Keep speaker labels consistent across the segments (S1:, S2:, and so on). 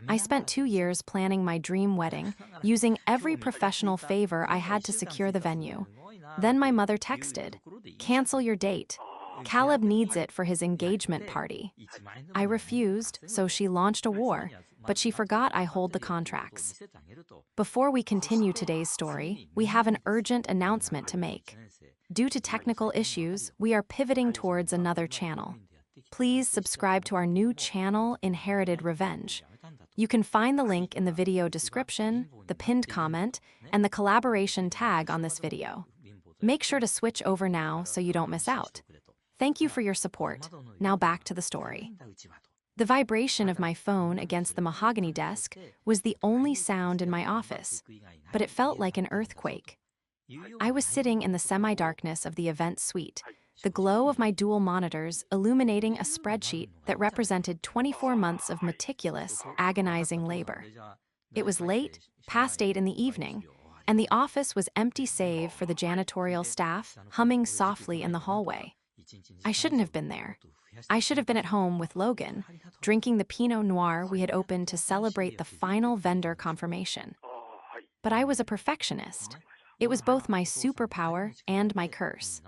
S1: I spent 2 years planning my dream wedding, using every professional favor I had to secure the venue. Then my mother texted, "Cancel your date. Caleb needs it for his engagement party." I refused, so she launched a war, but she forgot I hold the contracts. Before we continue today's story, we have an urgent announcement to make. Due to technical issues, we are pivoting towards another channel. Please subscribe to our new channel, Inherited Revenge. You can find the link in the video description, the pinned comment, and the collaboration tag on this video. Make sure to switch over now so you don't miss out. Thank you for your support. Now back to the story. The vibration of my phone against the mahogany desk was the only sound in my office, but it felt like an earthquake. I was sitting in the semi-darkness of the event suite, the glow of my dual monitors illuminating a spreadsheet that represented 24 months of meticulous, agonizing labor. It was late, past 8 in the evening, and the office was empty save for the janitorial staff humming softly in the hallway. I shouldn't have been there. I should have been at home with Logan, drinking the Pinot Noir we had opened to celebrate the final vendor confirmation. But I was a perfectionist. It was both my superpower and my curse.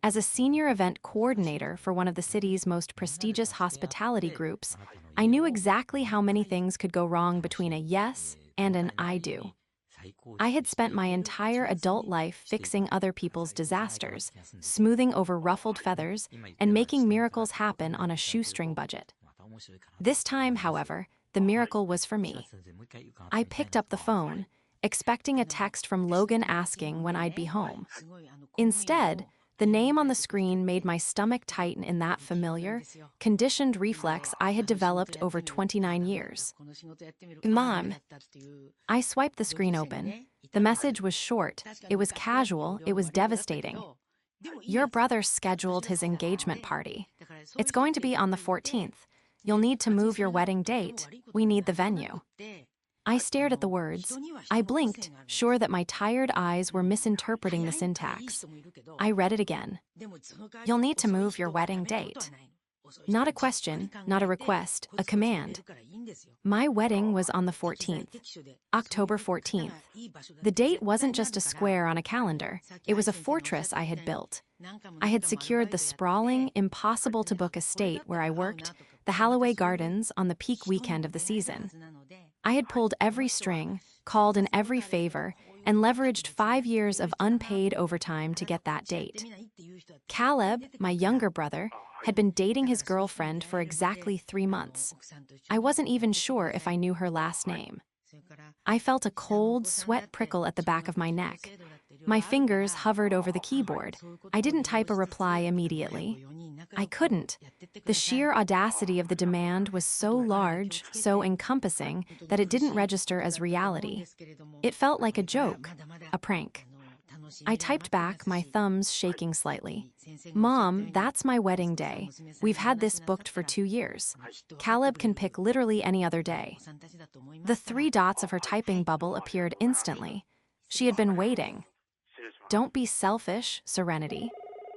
S1: As a senior event coordinator for one of the city's most prestigious hospitality groups, I knew exactly how many things could go wrong between a yes and an I do. I had spent my entire adult life fixing other people's disasters, smoothing over ruffled feathers, and making miracles happen on a shoestring budget. This time, however, the miracle was for me. I picked up the phone, expecting a text from Logan asking when I'd be home. Instead, the name on the screen made my stomach tighten in that familiar, conditioned reflex I had developed over 29 years. "Mom." I swiped the screen open. The message was short, it was casual, it was devastating. "Your brother scheduled his engagement party. It's going to be on the 14th. You'll need to move your wedding date. We need the venue." I stared at the words. I blinked, sure that my tired eyes were misinterpreting the syntax. I read it again. "You'll need to move your wedding date." Not a question, not a request, a command. My wedding was on the 14th, October 14th. The date wasn't just a square on a calendar, it was a fortress I had built. I had secured the sprawling, impossible-to-book estate where I worked, the Halloway Gardens, on the peak weekend of the season. I had pulled every string, called in every favor, and leveraged 5 years of unpaid overtime to get that date. Caleb, my younger brother, had been dating his girlfriend for exactly 3 months. I wasn't even sure if I knew her last name. I felt a cold sweat prickle at the back of my neck. My fingers hovered over the keyboard. I didn't type a reply immediately. I couldn't. The sheer audacity of the demand was so large, so encompassing, that it didn't register as reality. It felt like a joke, a prank. I typed back, my thumbs shaking slightly. "Mom, that's my wedding day. We've had this booked for 2 years. Caleb can pick literally any other day." The 3 dots of her typing bubble appeared instantly. She had been waiting. "Don't be selfish, Serenity.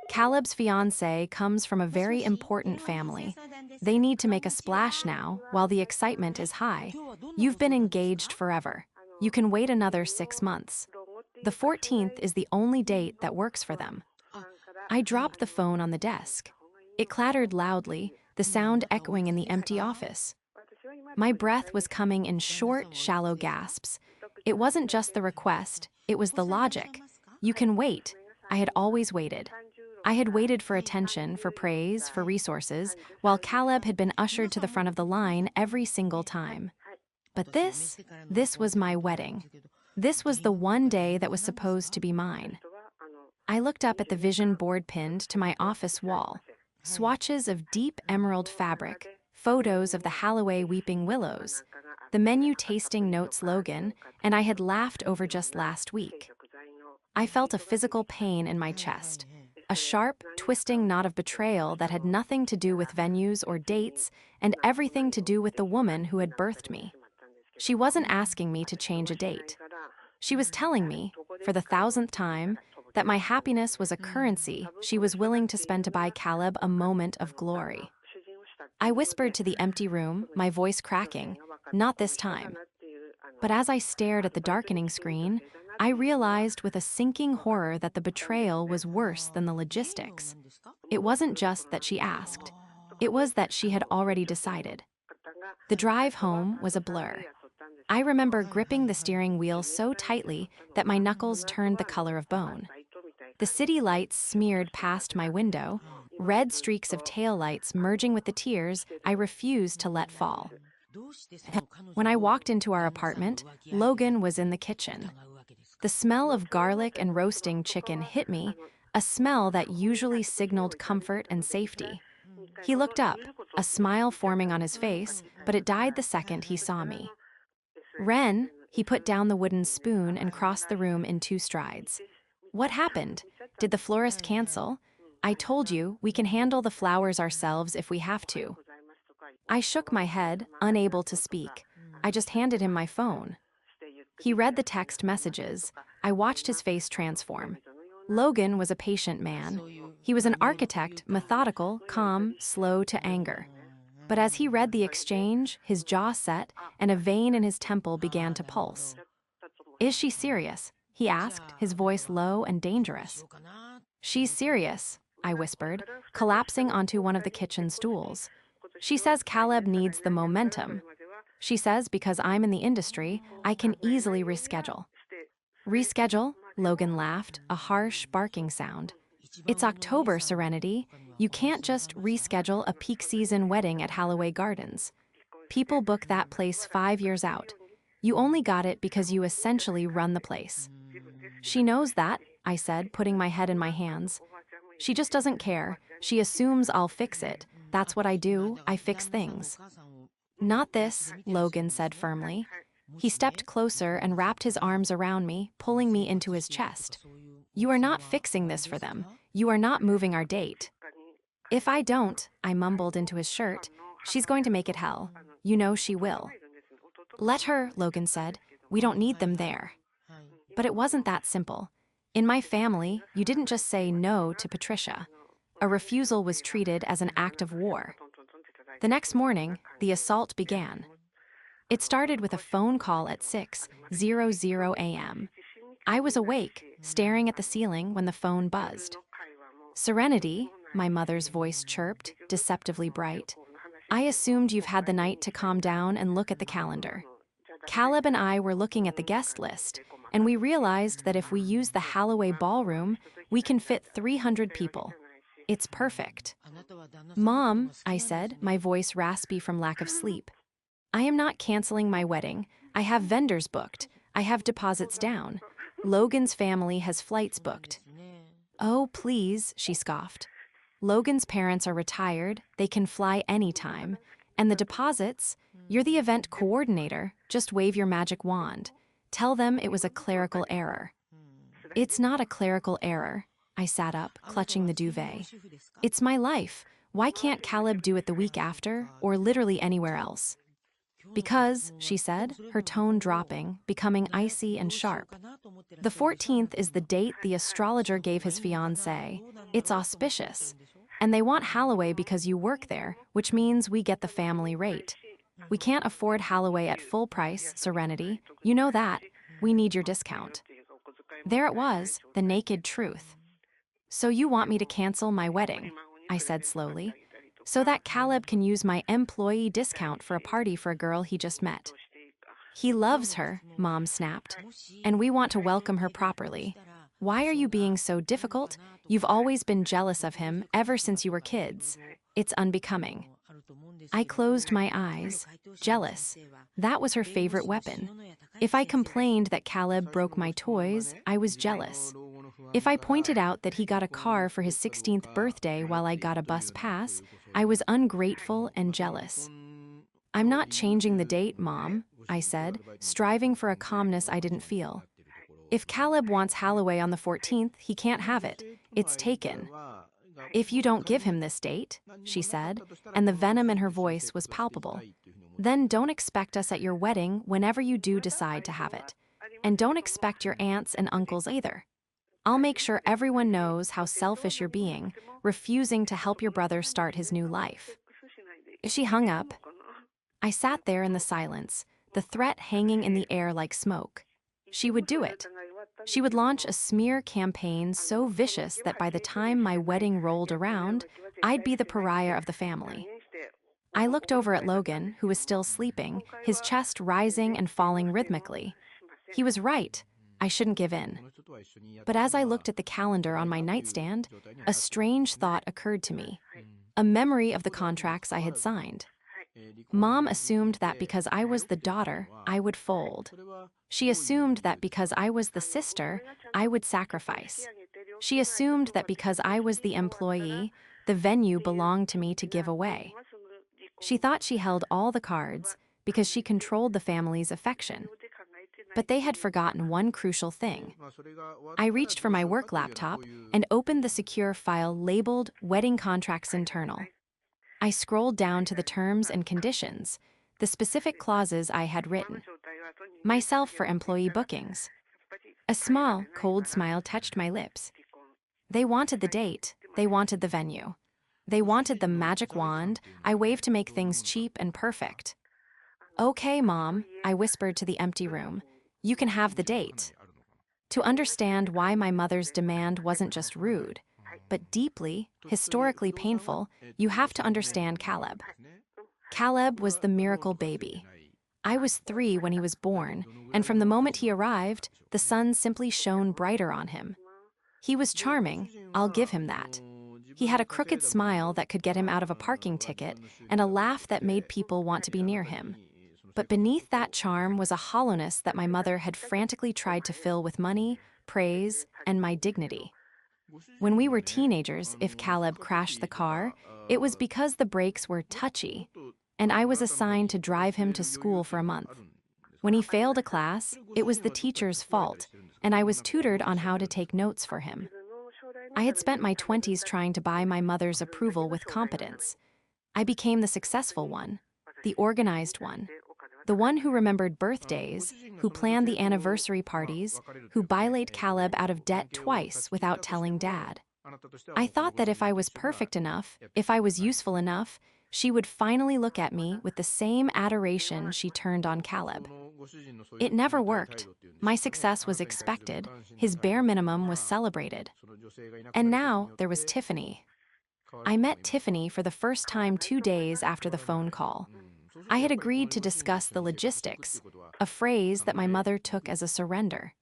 S1: Caleb's fiancé comes from a very important family. They need to make a splash now, while the excitement is high. You've been engaged forever. You can wait another 6 months. The 14th is the only date that works for them." I dropped the phone on the desk. It clattered loudly, the sound echoing in the empty office. My breath was coming in short, shallow gasps. It wasn't just the request, it was the logic. You can wait. I had always waited. I had waited for attention, for praise, for resources, while Caleb had been ushered to the front of the line every single time. But this was my wedding. This was the one day that was supposed to be mine. I looked up at the vision board pinned to my office wall. Swatches of deep emerald fabric, photos of the Halloway weeping willows, the menu tasting notes Logan, and I had laughed over just last week. I felt a physical pain in my chest, a sharp, twisting knot of betrayal that had nothing to do with venues or dates and everything to do with the woman who had birthed me. She wasn't asking me to change a date. She was telling me, for the 1,000th time, that my happiness was a currency she was willing to spend to buy Caleb a moment of glory. I whispered to the empty room, my voice cracking, Not this time. But as I stared at the darkening screen, I realized with a sinking horror that the betrayal was worse than the logistics. It wasn't just that she asked. It was that she had already decided. The drive home was a blur. I remember gripping the steering wheel so tightly that my knuckles turned the color of bone. The city lights smeared past my window, red streaks of taillights merging with the tears I refused to let fall. When I walked into our apartment, Logan was in the kitchen. The smell of garlic and roasting chicken hit me, a smell that usually signaled comfort and safety. He looked up, a smile forming on his face, but it died the second he saw me. Ren, he put down the wooden spoon and crossed the room in 2 strides. What happened? Did the florist cancel? I told you, we can handle the flowers ourselves if we have to. I shook my head, unable to speak. I just handed him my phone. He read the text messages. I watched his face transform. Logan was a patient man. He was an architect, methodical, calm, slow to anger. But as he read the exchange, his jaw set, and a vein in his temple began to pulse. "Is she serious?" he asked, his voice low and dangerous. "She's serious," I whispered, collapsing onto one of the kitchen stools. "She says Caleb needs the momentum. She says because I'm in the industry, I can easily reschedule." "Reschedule?" Logan laughed, a harsh, barking sound. "It's October, Serenity. You can't just reschedule a peak season wedding at Holloway Gardens. People book that place 5 years out. You only got it because you essentially run the place." "She knows that," I said, putting my head in my hands. "She just doesn't care. She assumes I'll fix it. That's what I do. I fix things." "Not this," Logan said firmly. He stepped closer and wrapped his arms around me, pulling me into his chest. "You are not fixing this for them. You are not moving our date." "If I don't," I mumbled into his shirt, "she's going to make it hell. You know she will." "Let her," Logan said. "We don't need them there." But it wasn't that simple. In my family, you didn't just say no to Patricia. A refusal was treated as an act of war. The next morning, the assault began. It started with a phone call at 6:00 a.m. I was awake, staring at the ceiling when the phone buzzed. "Serenity," my mother's voice chirped, deceptively bright. "I assumed you've had the night to calm down and look at the calendar." Caleb and I were looking at the guest list, and we realized that if we use the Holloway ballroom, we can fit 300 people. It's perfect. "Mom," I said, my voice raspy from lack of sleep, "I am not canceling my wedding. I have vendors booked. I have deposits down. Logan's family has flights booked." "Oh, please," she scoffed. "Logan's parents are retired. They can fly anytime. And the deposits? You're the event coordinator. Just wave your magic wand. Tell them it was a clerical error." "It's not a clerical error." I sat up, clutching the duvet. "It's my life. Why can't Caleb do it the week after, or literally anywhere else?" "Because," she said, her tone dropping, becoming icy and sharp, "the 14th is the date the astrologer gave his fiancée. It's auspicious. And they want Holloway because you work there, which means we get the family rate. We can't afford Holloway at full price, Serenity. You know that. We need your discount." There it was, the naked truth. "So you want me to cancel my wedding," I said slowly, "so that Caleb can use my employee discount for a party for a girl he just met." "He loves her," Mom snapped, "and we want to welcome her properly. Why are you being so difficult? You've always been jealous of him ever since you were kids. It's unbecoming." I closed my eyes. Jealous. That was her favorite weapon. If I complained that Caleb broke my toys, I was jealous. If I pointed out that he got a car for his 16th birthday while I got a bus pass, I was ungrateful and jealous. "I'm not changing the date, Mom," I said, striving for a calmness I didn't feel. "If Caleb wants Holloway on the 14th, he can't have it. It's taken." "If you don't give him this date," she said, and the venom in her voice was palpable, "then don't expect us at your wedding whenever you do decide to have it. And don't expect your aunts and uncles either. I'll make sure everyone knows how selfish you're being, refusing to help your brother start his new life." She hung up. I sat there in the silence, the threat hanging in the air like smoke. She would do it. She would launch a smear campaign so vicious that by the time my wedding rolled around, I'd be the pariah of the family. I looked over at Logan, who was still sleeping, his chest rising and falling rhythmically. He was right. I shouldn't give in. But as I looked at the calendar on my nightstand, a strange thought occurred to me. A memory of the contracts I had signed. Mom assumed that because I was the daughter, I would fold. She assumed that because I was the sister, I would sacrifice. She assumed that because I was the employee, the venue belonged to me to give away. She thought she held all the cards because she controlled the family's affection. But they had forgotten one crucial thing. I reached for my work laptop and opened the secure file labeled Wedding Contracts Internal. I scrolled down to the terms and conditions, the specific clauses I had written. Myself for employee bookings. A small, cold smile touched my lips. They wanted the date. They wanted the venue. They wanted the magic wand I waved to make things cheap and perfect. Okay, Mom, I whispered to the empty room. You can have the date. To understand why my mother's demand wasn't just rude, but deeply, historically painful, you have to understand Caleb. Caleb was the miracle baby. I was 3 when he was born, and from the moment he arrived, the sun simply shone brighter on him. He was charming, I'll give him that. He had a crooked smile that could get him out of a parking ticket and a laugh that made people want to be near him. But beneath that charm was a hollowness that my mother had frantically tried to fill with money, praise, and my dignity. When we were teenagers, if Caleb crashed the car, it was because the brakes were touchy, and I was assigned to drive him to school for a month. When he failed a class, it was the teacher's fault, and I was tutored on how to take notes for him. I had spent my 20s trying to buy my mother's approval with competence. I became the successful one, the organized one, the one who remembered birthdays, who planned the anniversary parties, who bailated Caleb out of debt twice without telling Dad. I thought that if I was perfect enough, if I was useful enough, she would finally look at me with the same adoration she turned on Caleb. It never worked. My success was expected. His bare minimum was celebrated. And now there was Tiffany. I met Tiffany for the first time 2 days after the phone call. I had agreed to discuss the logistics, a phrase that my mother took as a surrender.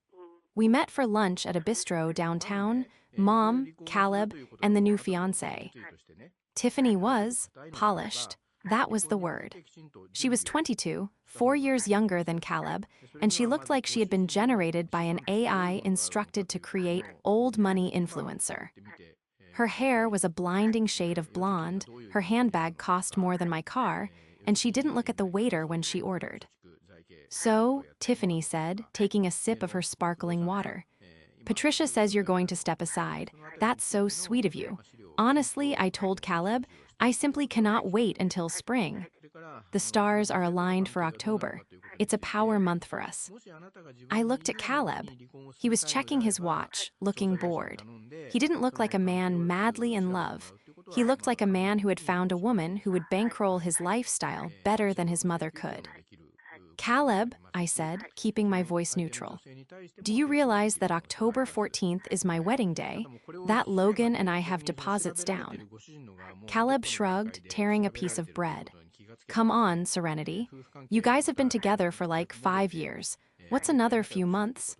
S1: We met for lunch at a bistro downtown, Mom, Caleb, and the new fiancé. Tiffany was polished. That was the word. She was 22, 4 years younger than Caleb, and she looked like she had been generated by an AI instructed to create old money influencer. Her hair was a blinding shade of blonde, her handbag cost more than my car, and she didn't look at the waiter when she ordered. So, Tiffany said, taking a sip of her sparkling water. Patricia says you're going to step aside. That's so sweet of you. Honestly, I told Caleb, I simply cannot wait until spring. The stars are aligned for October. It's a power month for us. I looked at Caleb. He was checking his watch, looking bored. He didn't look like a man madly in love. He looked like a man who had found a woman who would bankroll his lifestyle better than his mother could. Caleb, I said, keeping my voice neutral, do you realize that October 14th is my wedding day? That Logan and I have deposits down. Caleb shrugged, tearing a piece of bread. Come on, Serenity. You guys have been together for like 5 years. What's another few months?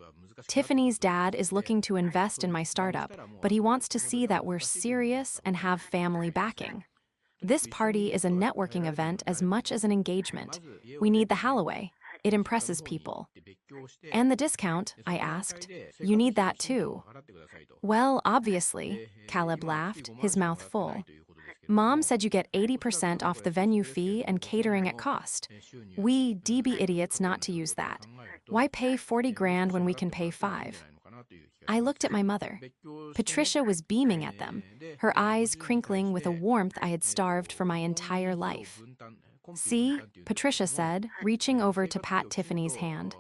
S1: Tiffany's dad is looking to invest in my startup, but he wants to see that we're serious and have family backing. This party is a networking event as much as an engagement. We need the Halloway. It impresses people. And the discount, I asked. You need that too. Well, obviously, Caleb laughed, his mouth full. Mom said you get 80% off the venue fee and catering at cost. We DB idiots not to use that. Why pay 40 grand when we can pay 5? I looked at my mother. Patricia was beaming at them, her eyes crinkling with a warmth I had starved for my entire life. See, Patricia said, reaching over to pat Tiffany's hand.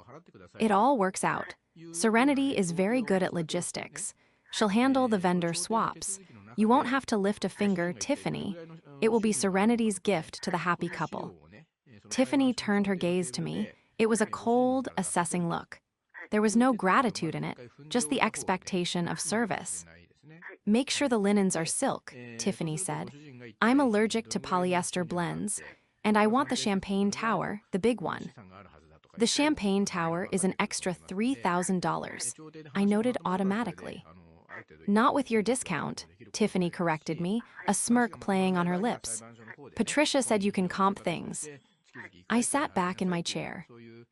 S1: It all works out. Serenity is very good at logistics. She'll handle the vendor swaps. You won't have to lift a finger, Tiffany. It will be Serenity's gift to the happy couple. Tiffany turned her gaze to me. It was a cold, assessing look. There was no gratitude in it, just the expectation of service. Make sure the linens are silk, Tiffany said. I'm allergic to polyester blends, and I want the champagne tower, the big one. The champagne tower is an extra $3,000. I noted automatically. Not with your discount, Tiffany corrected me, a smirk playing on her lips. Patricia said you can comp things. I sat back in my chair.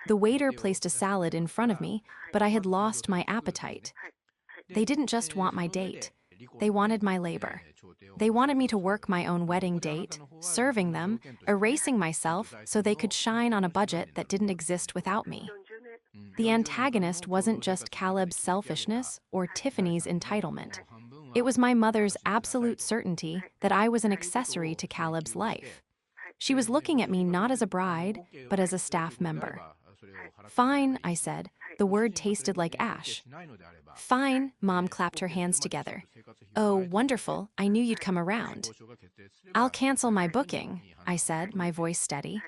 S1: The waiter placed a salad in front of me, but I had lost my appetite. They didn't just want my date. They wanted my labor. They wanted me to work my own wedding date, serving them, erasing myself so they could shine on a budget that didn't exist without me. The antagonist wasn't just Caleb's selfishness or Tiffany's entitlement. It was my mother's absolute certainty that I was an accessory to Caleb's life. She was looking at me not as a bride, but as a staff member. Fine, I said. The word tasted like ash. Fine, Mom clapped her hands together. Oh, wonderful, I knew you'd come around. I'll cancel my booking, I said, my voice steady.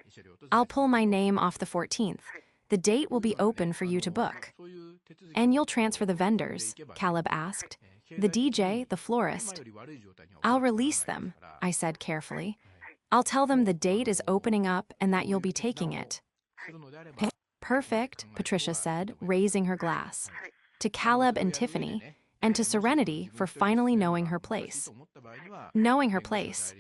S1: I'll pull my name off the 14th. The date will be open for you to book. And you'll transfer the vendors, Caleb asked. The DJ, the florist. I'll release them, I said carefully. I'll tell them the date is opening up and that you'll be taking it. Perfect, Patricia said, raising her glass. To Caleb and Tiffany, and to Serenity for finally knowing her place. Knowing her place.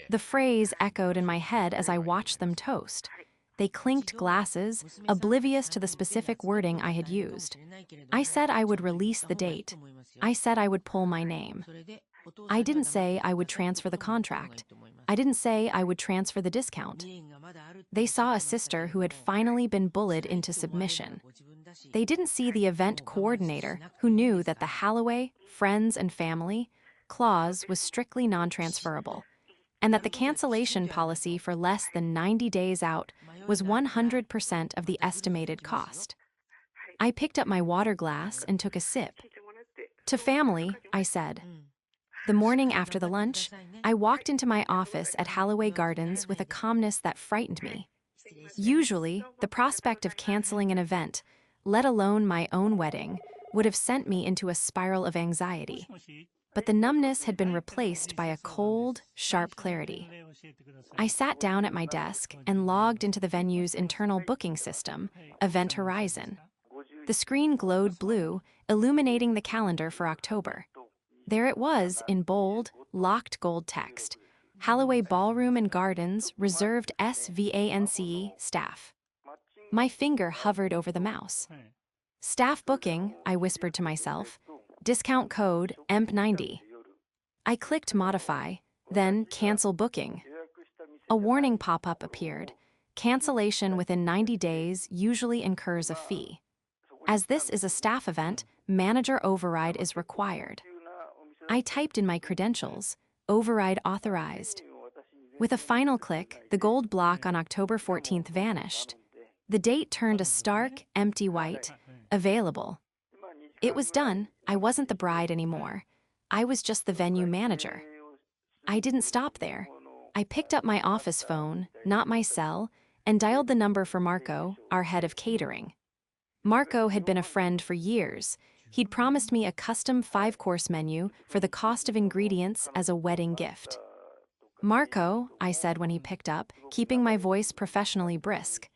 S1: The phrase echoed in my head as I watched them toast. They clinked glasses, oblivious to the specific wording I had used. I said I would release the date. I said I would pull my name. I didn't say I would transfer the contract. I didn't say I would transfer the discount. They saw a sister who had finally been bullied into submission. They didn't see the event coordinator who knew that the Halloway, friends and family clause was strictly non-transferable, and that the cancellation policy for less than 90 days out was 100% of the estimated cost. I picked up my water glass and took a sip. To family, I said. The morning after the lunch, I walked into my office at Halloway Gardens with a calmness that frightened me. Usually, the prospect of canceling an event, let alone my own wedding, would have sent me into a spiral of anxiety. But the numbness had been replaced by a cold, sharp clarity. I sat down at my desk and logged into the venue's internal booking system, Event Horizon. The screen glowed blue, illuminating the calendar for October. There it was, in bold, locked gold text. Halloway Ballroom and Gardens, reserved SVANCE staff. My finger hovered over the mouse. Staff booking, I whispered to myself. Discount code EMP90. I clicked modify, then cancel booking. A warning pop-up appeared. Cancellation within 90 days usually incurs a fee. As this is a staff event, manager override is required. I typed in my credentials, override authorized. With a final click, the gold block on October 14th vanished. The date turned a stark, empty white, available. It was done. I wasn't the bride anymore. I was just the venue manager. I didn't stop there. I picked up my office phone, not my cell, and dialed the number for Marco, our head of catering. Marco had been a friend for years. He'd promised me a custom 5-course menu for the cost of ingredients as a wedding gift. Marco, I said when he picked up, keeping my voice professionally brisk.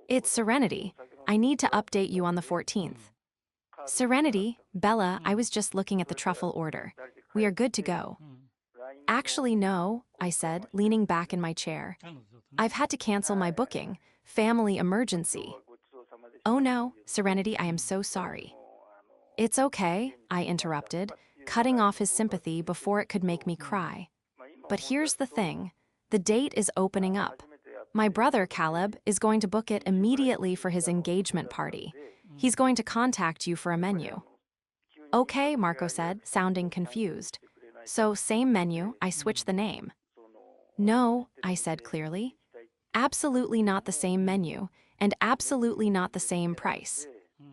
S1: It's Serenity. I need to update you on the 14th. Serenity, Bella, I was just looking at the truffle order. We are good to go. Actually, no, I said, leaning back in my chair. I've had to cancel my booking. Family emergency. Oh no, Serenity, I am so sorry. It's okay, I interrupted, cutting off his sympathy before it could make me cry. But here's the thing. The date is opening up. My brother, Caleb, is going to book it immediately for his engagement party. He's going to contact you for a menu. Okay, Marco said, sounding confused. So, same menu, I switched the name. No, I said clearly. Absolutely not the same menu, and absolutely not the same price.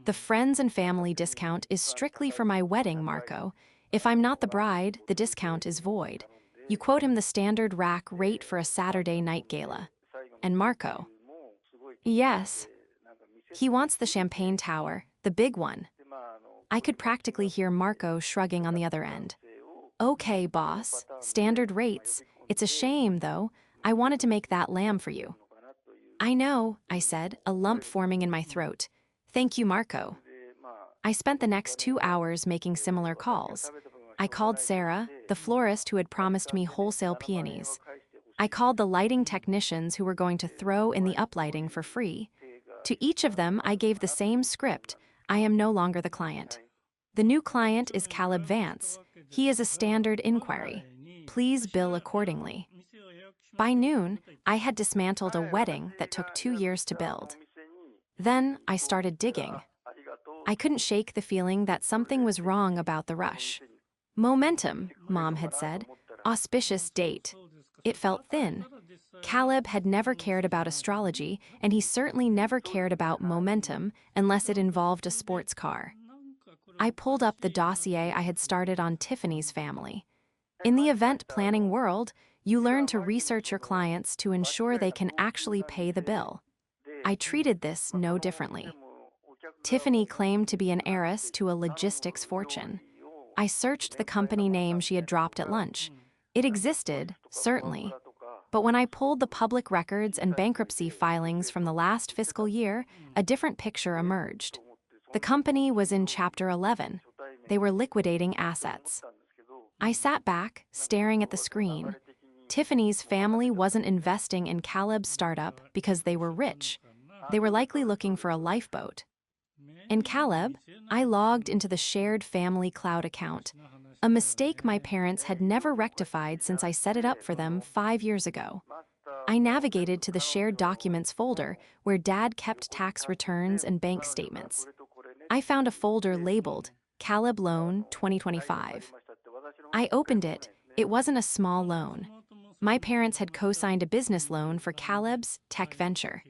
S1: The friends and family discount is strictly for my wedding, Marco. If I'm not the bride, the discount is void. You quote him the standard rack rate for a Saturday night gala. And Marco. Yes. He wants the champagne tower, the big one. I could practically hear Marco shrugging on the other end. Okay, boss, standard rates. It's a shame, though. I wanted to make that lamb for you. I know, I said, a lump forming in my throat. Thank you, Marco. I spent the next 2 hours making similar calls. I called Sarah, the florist who had promised me wholesale peonies. I called the lighting technicians who were going to throw in the uplighting for free. To each of them, I gave the same script. I am no longer the client. The new client is Caleb Vance. He is a standard inquiry. Please bill accordingly. By noon, I had dismantled a wedding that took 2 years to build. Then I started digging. I couldn't shake the feeling that something was wrong about the rush. Momentum, Mom had said. Auspicious date. It felt thin. Caleb had never cared about astrology, and he certainly never cared about momentum unless it involved a sports car. I pulled up the dossier I had started on Tiffany's family. In the event planning world, you learn to research your clients to ensure they can actually pay the bill. I treated this no differently. Tiffany claimed to be an heiress to a logistics fortune. I searched the company name she had dropped at lunch. It existed, certainly. But when I pulled the public records and bankruptcy filings from the last fiscal year, a different picture emerged. The company was in Chapter 11. They were liquidating assets. I sat back, staring at the screen. Tiffany's family wasn't investing in Caleb's startup because they were rich. They were likely looking for a lifeboat. In Caleb, I logged into the shared family cloud account, a mistake my parents had never rectified since I set it up for them 5 years ago. I navigated to the shared documents folder where Dad kept tax returns and bank statements. I found a folder labeled Caleb Loan 2025. I opened it. It wasn't a small loan. My parents had co-signed a business loan for Caleb's tech venture.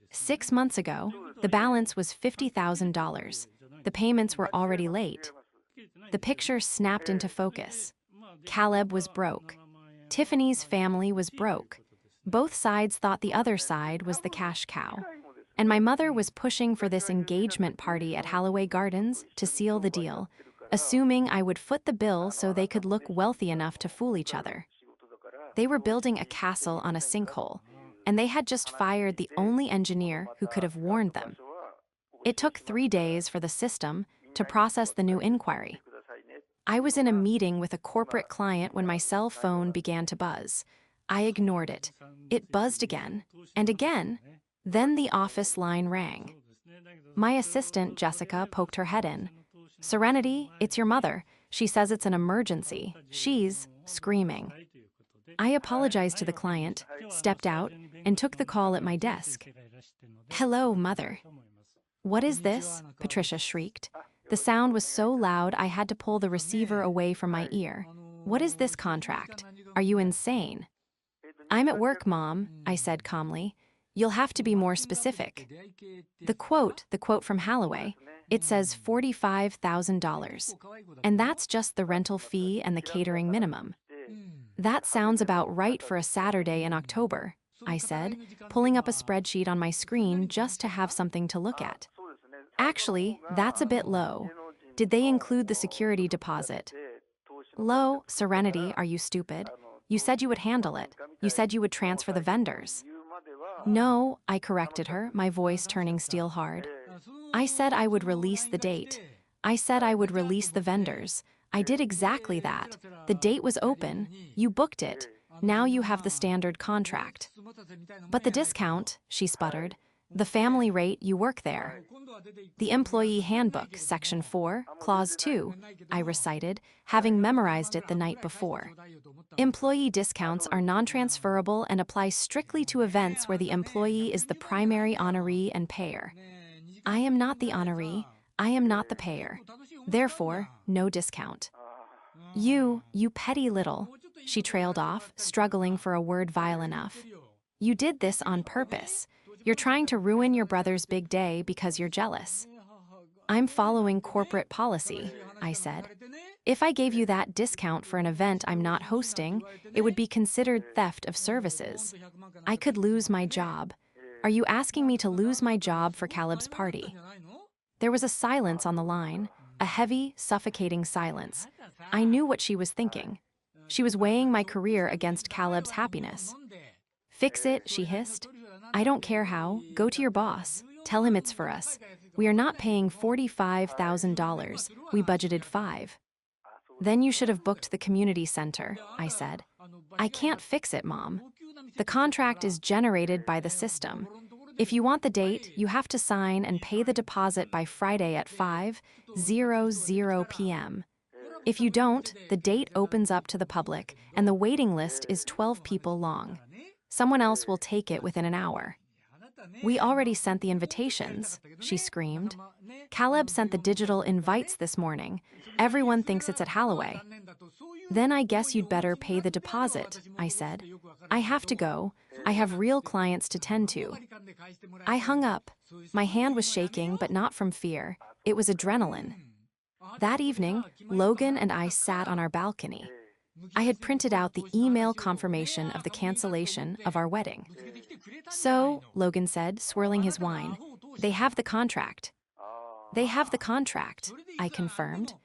S1: 6 months ago, the balance was $50,000. The payments were already late. The picture snapped into focus. Caleb was broke. Tiffany's family was broke. Both sides thought the other side was the cash cow. And my mother was pushing for this engagement party at Holloway Gardens to seal the deal, assuming I would foot the bill so they could look wealthy enough to fool each other. They were building a castle on a sinkhole, and they had just fired the only engineer who could have warned them. It took 3 days for the system to process the new inquiry. I was in a meeting with a corporate client when my cell phone began to buzz. I ignored it. It buzzed again, and again. Then the office line rang. My assistant, Jessica, poked her head in. "Serenity, it's your mother. She says it's an emergency. She's screaming." I apologized to the client, stepped out, and took the call at my desk. "Hello, Mother." "What is this?" Patricia shrieked. The sound was so loud I had to pull the receiver away from my ear. "What is this contract? Are you insane?" "I'm at work, Mom," I said calmly. "You'll have to be more specific." The quote from Holloway, it says $45,000. And that's just the rental fee and the catering minimum. "That sounds about right for a Saturday in October," I said, pulling up a spreadsheet on my screen just to have something to look at. "Actually, that's a bit low. Did they include the security deposit?" "Low, Serenity, are you stupid? You said you would handle it. You said you would transfer the vendors." "No," I corrected her, my voice turning steel hard. "I said I would release the date. I said I would release the vendors. I did exactly that. The date was open. You booked it. Now you have the standard contract." "But the discount," she sputtered. "The family rate, you work there." "The Employee Handbook, Section 4, Clause 2, I recited, having memorized it the night before. "Employee discounts are non-transferable and apply strictly to events where the employee is the primary honoree and payer. I am not the honoree. I am not the payer. Therefore, no discount." You petty little," she trailed off, struggling for a word vile enough. "You did this on purpose. You're trying to ruin your brother's big day because you're jealous." "I'm following corporate policy," I said. "If I gave you that discount for an event I'm not hosting, it would be considered theft of services. I could lose my job. Are you asking me to lose my job for Caleb's party? There was a silence on the line, a heavy, suffocating silence. I knew what she was thinking. She was weighing my career against Caleb's happiness. Fix it, she hissed. I don't care how. Go to your boss. Tell him it's for us. We are not paying $45,000. We budgeted 5. Then you should have booked the community center, I said. I can't fix it, Mom. The contract is generated by the system. If you want the date, you have to sign and pay the deposit by Friday at 5:00 p.m. If you don't, the date opens up to the public, and the waiting list is 12 people long. Someone else will take it within an hour. We already sent the invitations, she screamed. Caleb sent the digital invites this morning. Everyone thinks it's at Halloway. Then I guess you'd better pay the deposit, I said. I have to go. I have real clients to tend to. I hung up. My hand was shaking, but not from fear. It was adrenaline. That evening, Logan and I sat on our balcony. I had printed out the email confirmation of the cancellation of our wedding. So, Logan said, swirling his wine, they have the contract. They have the contract, I confirmed.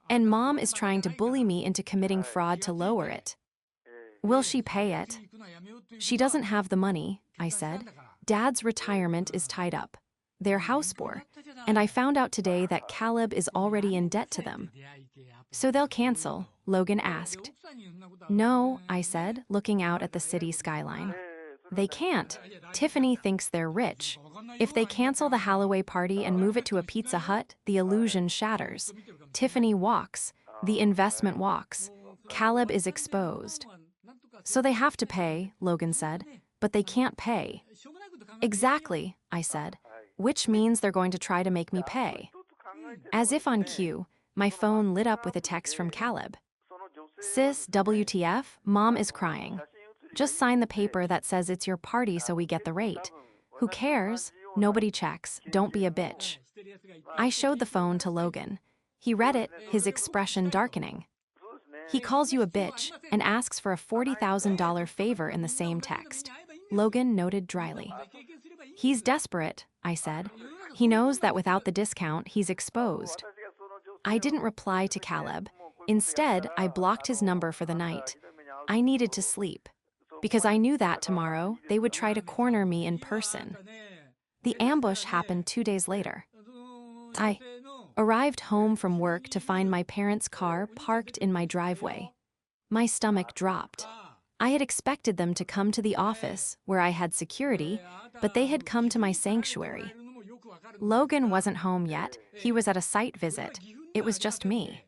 S1: And Mom is trying to bully me into committing fraud to lower it. Will she pay it? She doesn't have the money, I said. Dad's retirement is tied up. They're house-poor. And I found out today that Caleb is already in debt to them. So they'll cancel, Logan asked. No, I said, looking out at the city skyline. They can't. Tiffany thinks they're rich. If they cancel the Halloway party and move it to a Pizza Hut, the illusion shatters. Tiffany walks. The investment walks. Caleb is exposed. So they have to pay, Logan said, but they can't pay. Exactly, I said, which means they're going to try to make me pay. As if on cue, my phone lit up with a text from Caleb. Sis, WTF, Mom is crying. Just sign the paper that says it's your party so we get the rate. Who cares? Nobody checks. Don't be a bitch. I showed the phone to Logan. He read it, his expression darkening. He calls you a bitch and asks for a $40,000 favor in the same text. Logan noted dryly. He's desperate, I said. He knows that without the discount, he's exposed. I didn't reply to Caleb. Instead, I blocked his number for the night. I needed to sleep, because I knew that tomorrow they would try to corner me in person. The ambush happened 2 days later. I arrived home from work to find my parents' car parked in my driveway. My stomach dropped. I had expected them to come to the office, where I had security, but they had come to my sanctuary. Logan wasn't home yet. He was at a site visit. It was just me.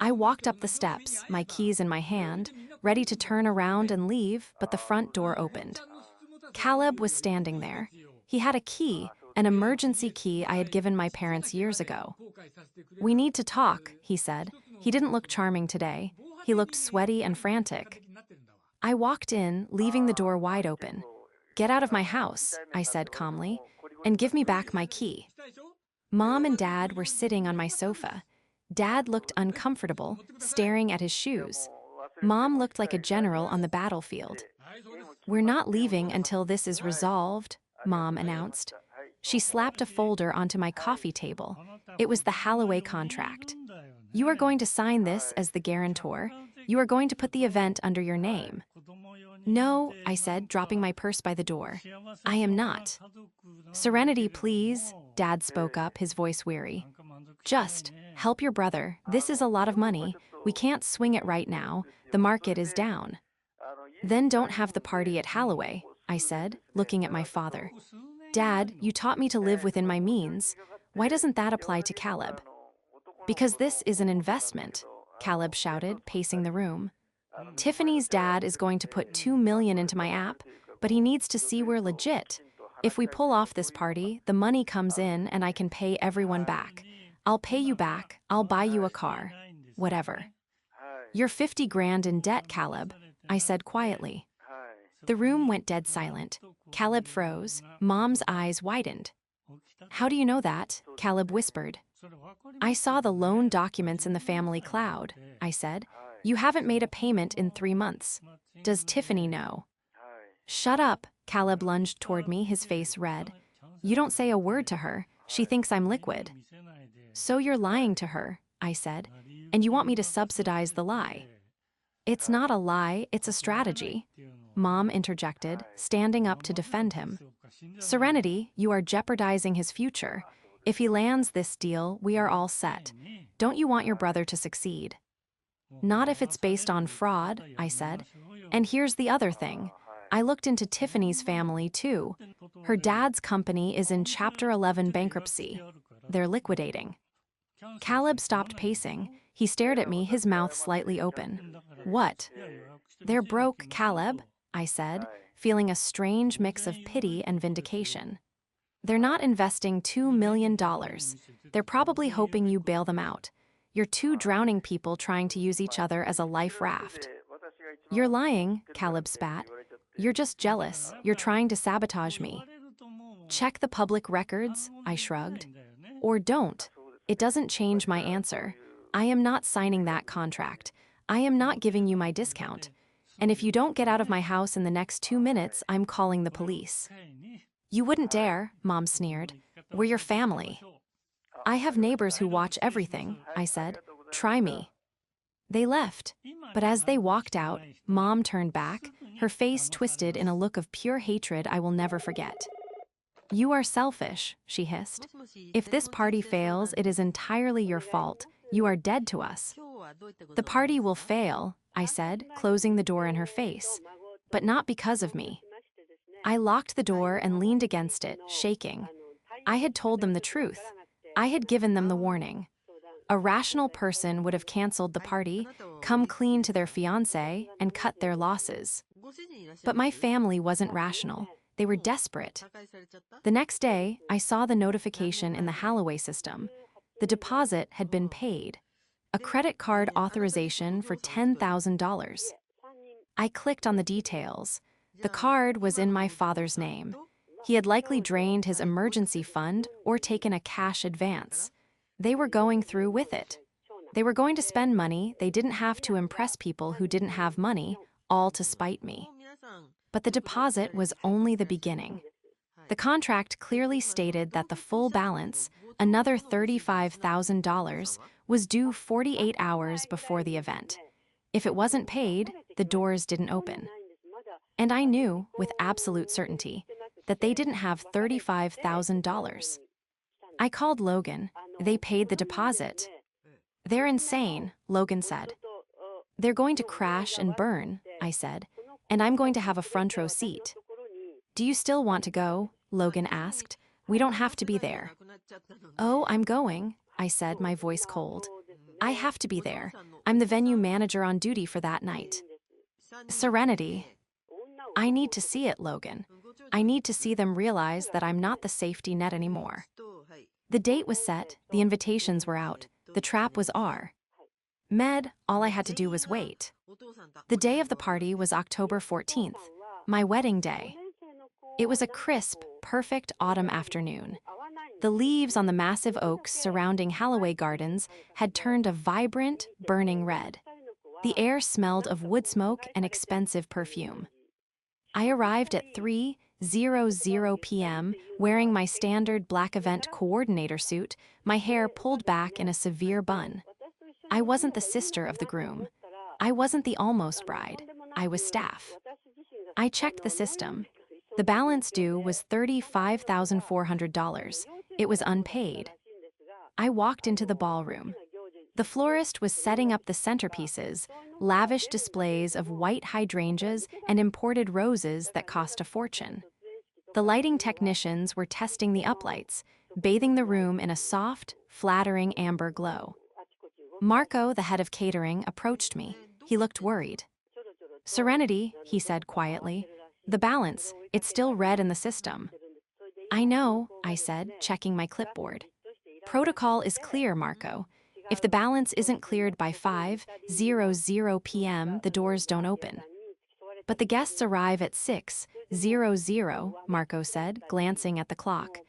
S1: I walked up the steps, my keys in my hand, ready to turn around and leave, but the front door opened. Caleb was standing there. He had a key, an emergency key I had given my parents years ago. We need to talk, he said. He didn't look charming today. He looked sweaty and frantic. I walked in, leaving the door wide open. Get out of my house, I said calmly, and give me back my key. Mom and Dad were sitting on my sofa. Dad looked uncomfortable, staring at his shoes. Mom looked like a general on the battlefield. We're not leaving until this is resolved, Mom announced. She slapped a folder onto my coffee table. It was the Halloway contract. You are going to sign this as the guarantor. You are going to put the event under your name. No, I said, dropping my purse by the door. I am not. Serenity, please, Dad spoke up, his voice weary. Just help your brother. This is a lot of money. We can't swing it right now. The market is down. Then don't have the party at Halloway, I said, looking at my father. Dad, you taught me to live within my means. Why doesn't that apply to Caleb? Because this is an investment, Caleb shouted, pacing the room. Tiffany's dad is going to put $2 million into my app, but he needs to see we're legit. If we pull off this party, the money comes in and I can pay everyone back. I'll pay you back. I'll buy you a car. Whatever. You're 50 grand in debt, Caleb, I said quietly. The room went dead silent. Caleb froze. Mom's eyes widened. How do you know that? Caleb whispered. I saw the loan documents in the family cloud, I said. You haven't made a payment in 3 months. Does Tiffany know? Shut up, Caleb lunged toward me, his face red. You don't say a word to her. She thinks I'm liquid. So you're lying to her, I said, and you want me to subsidize the lie. It's not a lie, it's a strategy. Mom interjected, standing up to defend him. Serenity, you are jeopardizing his future. If he lands this deal, we are all set. Don't you want your brother to succeed? Not if it's based on fraud, I said. And here's the other thing. I looked into Tiffany's family, too. Her dad's company is in Chapter 11 bankruptcy. They're liquidating. Caleb stopped pacing. He stared at me, his mouth slightly open. What? They're broke, Caleb, I said, feeling a strange mix of pity and vindication. They're not investing $2 million. They're probably hoping you bail them out. You're two drowning people trying to use each other as a life raft. You're lying, Caleb spat. You're just jealous. You're trying to sabotage me. Check the public records, I shrugged. Or don't. It doesn't change my answer. I am not signing that contract. I am not giving you my discount. And if you don't get out of my house in the next 2 minutes, I'm calling the police. You wouldn't dare, Mom sneered. We're your family. I have neighbors who watch everything, I said. Try me. They left. But as they walked out, Mom turned back, her face twisted in a look of pure hatred I will never forget. You are selfish, she hissed. If this party fails, it is entirely your fault. You are dead to us. The party will fail, I said, closing the door in her face. But not because of me. I locked the door and leaned against it, shaking. I had told them the truth. I had given them the warning. A rational person would have canceled the party, come clean to their fiancé, and cut their losses. But my family wasn't rational. They were desperate. The next day, I saw the notification in the Halloway system. The deposit had been paid. A credit card authorization for $10,000. I clicked on the details. The card was in my father's name. He had likely drained his emergency fund or taken a cash advance. They were going through with it. They were going to spend money. They didn't have to impress people who didn't have money, all to spite me. But the deposit was only the beginning. The contract clearly stated that the full balance, another $35,000, was due 48 hours before the event. If it wasn't paid, the doors didn't open. And I knew, with absolute certainty, that they didn't have $35,000. I called Logan. They paid the deposit. They're insane, Logan said. They're going to crash and burn, I said, and I'm going to have a front row seat. Do you still want to go? Logan asked. We don't have to be there. Oh, I'm going, I said, my voice cold. I have to be there. I'm the venue manager on duty for that night. Serenity. I need to see it, Logan. I need to see them realize that I'm not the safety net anymore. The date was set, the invitations were out, the trap was R. Med, all I had to do was wait. The day of the party was October 14th, my wedding day. It was a crisp, perfect autumn afternoon. The leaves on the massive oaks surrounding Halloway Gardens had turned a vibrant, burning red. The air smelled of wood smoke and expensive perfume. I arrived at 3:00 p.m. wearing my standard black event coordinator suit, my hair pulled back in a severe bun. I wasn't the sister of the groom. I wasn't the almost bride. I was staff. I checked the system. The balance due was $35,400. It was unpaid. I walked into the ballroom. The florist was setting up the centerpieces, lavish displays of white hydrangeas and imported roses that cost a fortune. The lighting technicians were testing the uplights, bathing the room in a soft, flattering amber glow. Marco, the head of catering, approached me. He looked worried. Serenity, he said quietly. The balance, it's still red in the system. I know, I said, checking my clipboard. Protocol is clear, Marco. If the balance isn't cleared by 5:00 p.m., the doors don't open. But the guests arrive at 6:00, Marco said, glancing at the clock.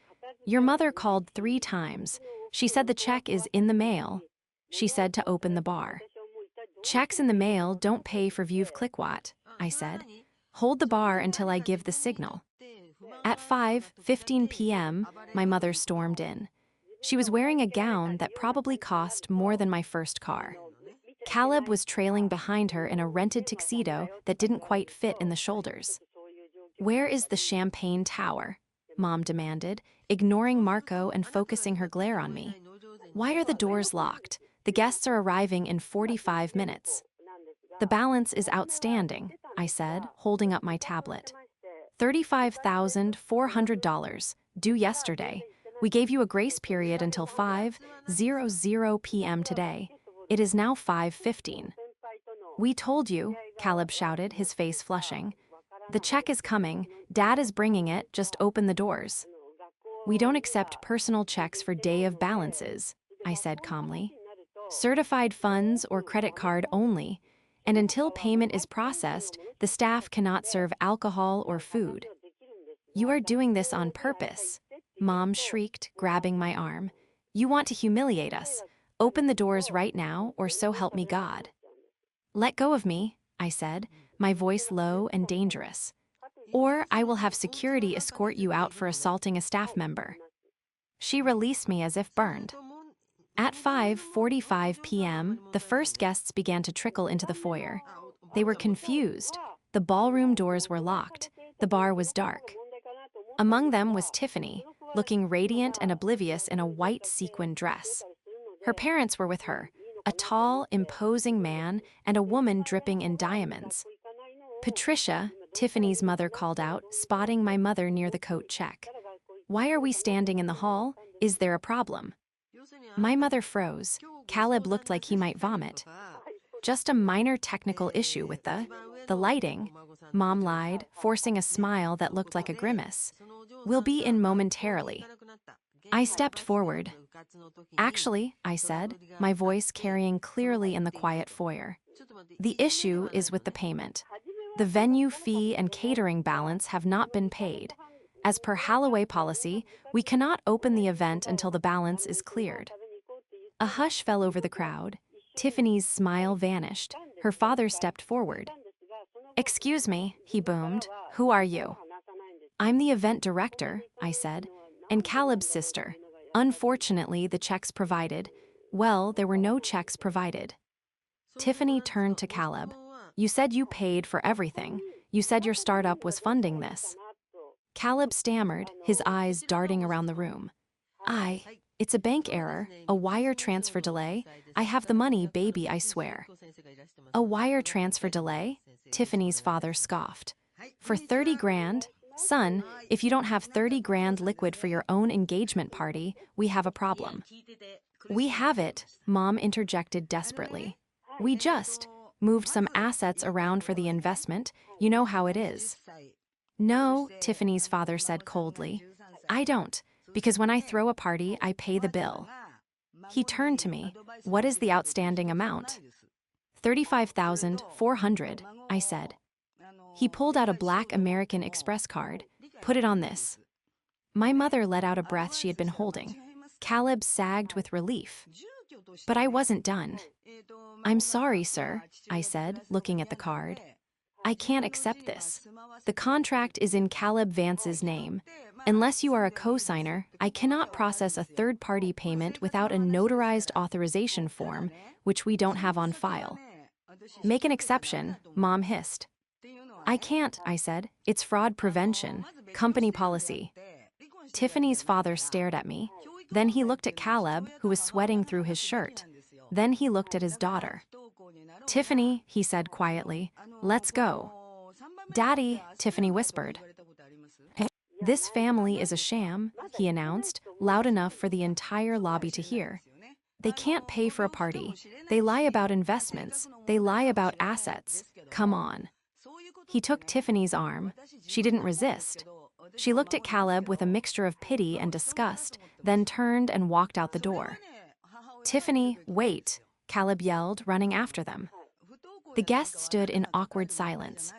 S1: Your mother called 3 times. She said the check is in the mail. She said to open the bar. Checks in the mail don't pay for Veuve Cliquot, I said. Hold the bar until I give the signal. At 5:15 p.m., my mother stormed in. She was wearing a gown that probably cost more than my first car. Caleb was trailing behind her in a rented tuxedo that didn't quite fit in the shoulders. "Where is the champagne tower?" Mom demanded, ignoring Marco and focusing her glare on me. "Why are the doors locked? The guests are arriving in 45 minutes." "The balance is outstanding," I said, holding up my tablet. $35,400, due yesterday. We gave you a grace period until 5:00 p.m. today. It is now 5:15. "We told you," Caleb shouted, his face flushing. "The check is coming. Dad is bringing it. Just open the doors." "We don't accept personal checks for day of balances," I said calmly. "Certified funds or credit card only. And until payment is processed, the staff cannot serve alcohol or food." "You are doing this on purpose," Mom shrieked, grabbing my arm. "You want to humiliate us. Open the doors right now, or so help me God." "Let go of me," I said, my voice low and dangerous. "Or I will have security escort you out for assaulting a staff member." She released me as if burned. At 5:45 p.m., the first guests began to trickle into the foyer. They were confused. The ballroom doors were locked. The bar was dark. Among them was Tiffany, looking radiant and oblivious in a white sequin dress. Her parents were with her, a tall, imposing man and a woman dripping in diamonds. "Patricia," Tiffany's mother called out, spotting my mother near the coat check. "Why are we standing in the hall? Is there a problem?" My mother froze. Caleb looked like he might vomit. "Just a minor technical issue with the lighting," Mom lied, forcing a smile that looked like a grimace. "We'll be in momentarily." I stepped forward. "Actually," I said, my voice carrying clearly in the quiet foyer, "the issue is with the payment. The venue fee and catering balance have not been paid. As per Holloway policy, we cannot open the event until the balance is cleared." A hush fell over the crowd. Tiffany's smile vanished. Her father stepped forward. "Excuse me," he boomed. "Who are you?" "I'm the event director," I said, "and Caleb's sister. Unfortunately, the checks provided. Well, there were no checks provided." Tiffany turned to Caleb. "You said you paid for everything. You said your startup was funding this." Caleb stammered, his eyes darting around the room. It's a bank error, a wire transfer delay. I have the money, baby, I swear." "A wire transfer delay?" Tiffany's father scoffed. "For 30 grand? Son, if you don't have 30 grand liquid for your own engagement party, we have a problem." "We have it," Mom interjected desperately. "We just moved some assets around for the investment. You know how it is." "No," Tiffany's father said coldly. "I don't. Because when I throw a party, I pay the bill." He turned to me. "What is the outstanding amount?" $35,400, I said. He pulled out a black American Express card. "Put it on this." My mother let out a breath she had been holding. Caleb sagged with relief. But I wasn't done. "I'm sorry, sir," I said, looking at the card. "I can't accept this. The contract is in Caleb Vance's name. Unless you are a co-signer, I cannot process a third-party payment without a notarized authorization form, which we don't have on file." "Make an exception," Mom hissed. "I can't," I said. "It's fraud prevention, company policy." Tiffany's father stared at me. Then he looked at Caleb, who was sweating through his shirt. Then he looked at his daughter. "Tiffany," he said quietly, "let's go." "Daddy," Tiffany whispered. "This family is a sham," he announced, loud enough for the entire lobby to hear. "They can't pay for a party. They lie about investments. They lie about assets. Come on." He took Tiffany's arm. She didn't resist. She looked at Caleb with a mixture of pity and disgust, then turned and walked out the door. "Tiffany, wait," Caleb yelled, running after them. The guests stood in awkward silence.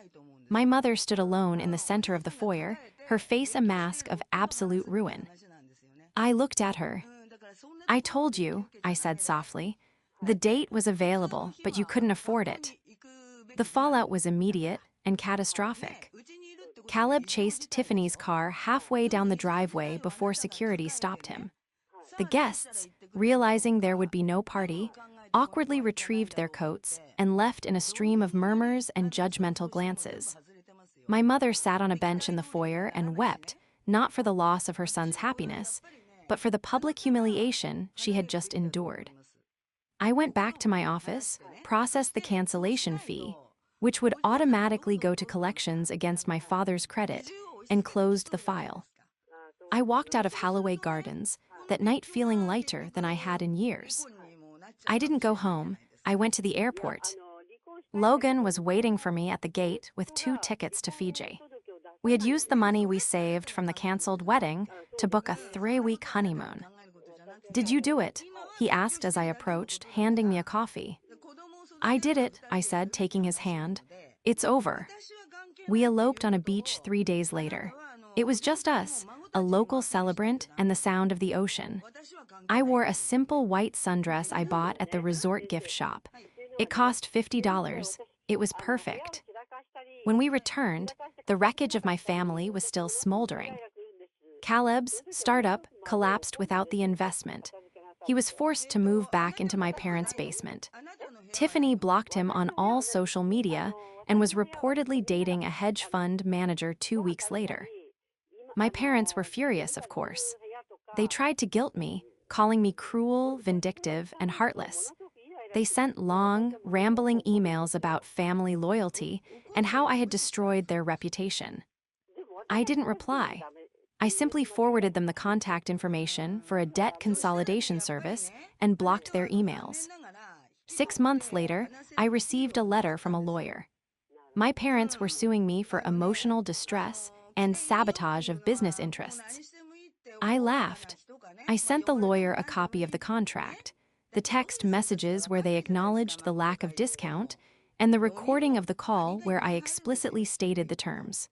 S1: My mother stood alone in the center of the foyer, her face a mask of absolute ruin. I looked at her. "I told you," I said softly. "The date was available, but you couldn't afford it." The fallout was immediate and catastrophic. Caleb chased Tiffany's car halfway down the driveway before security stopped him. The guests, realizing there would be no party, awkwardly retrieved their coats and left in a stream of murmurs and judgmental glances. My mother sat on a bench in the foyer and wept, not for the loss of her son's happiness, but for the public humiliation she had just endured. I went back to my office, processed the cancellation fee, which would automatically go to collections against my father's credit, and closed the file. I walked out of Holloway Gardens that night feeling lighter than I had in years. I didn't go home, I went to the airport. Logan was waiting for me at the gate with 2 tickets to Fiji. We had used the money we saved from the canceled wedding to book a 3-week honeymoon. "Did you do it?" he asked as I approached, handing me a coffee. "I did it," I said, taking his hand. "It's over." We eloped on a beach 3 days later. It was just us, a local celebrant, and the sound of the ocean. I wore a simple white sundress I bought at the resort gift shop. It cost $50. It was perfect. When we returned, the wreckage of my family was still smoldering. Caleb's startup collapsed without the investment. He was forced to move back into my parents' basement. Tiffany blocked him on all social media and was reportedly dating a hedge fund manager 2 weeks later. My parents were furious, of course. They tried to guilt me, calling me cruel, vindictive, and heartless. They sent long, rambling emails about family loyalty and how I had destroyed their reputation. I didn't reply. I simply forwarded them the contact information for a debt consolidation service and blocked their emails. 6 months later, I received a letter from a lawyer. My parents were suing me for emotional distress and sabotage of business interests. I laughed. I sent the lawyer a copy of the contract, the text messages where they acknowledged the lack of discount, and the recording of the call where I explicitly stated the terms.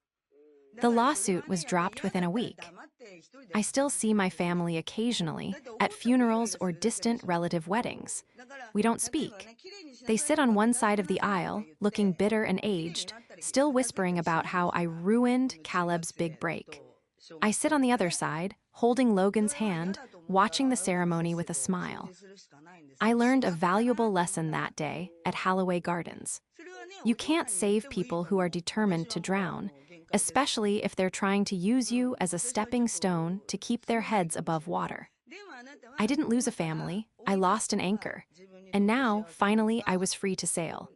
S1: The lawsuit was dropped within a week. I still see my family occasionally at funerals or distant relative weddings. We don't speak. They sit on one side of the aisle, looking bitter and aged, still whispering about how I ruined Caleb's big break. I sit on the other side, holding Logan's hand, watching the ceremony with a smile. I learned a valuable lesson that day at Holloway Gardens. You can't save people who are determined to drown, especially if they're trying to use you as a stepping stone to keep their heads above water. I didn't lose a family, I lost an anchor. And now, finally, I was free to sail.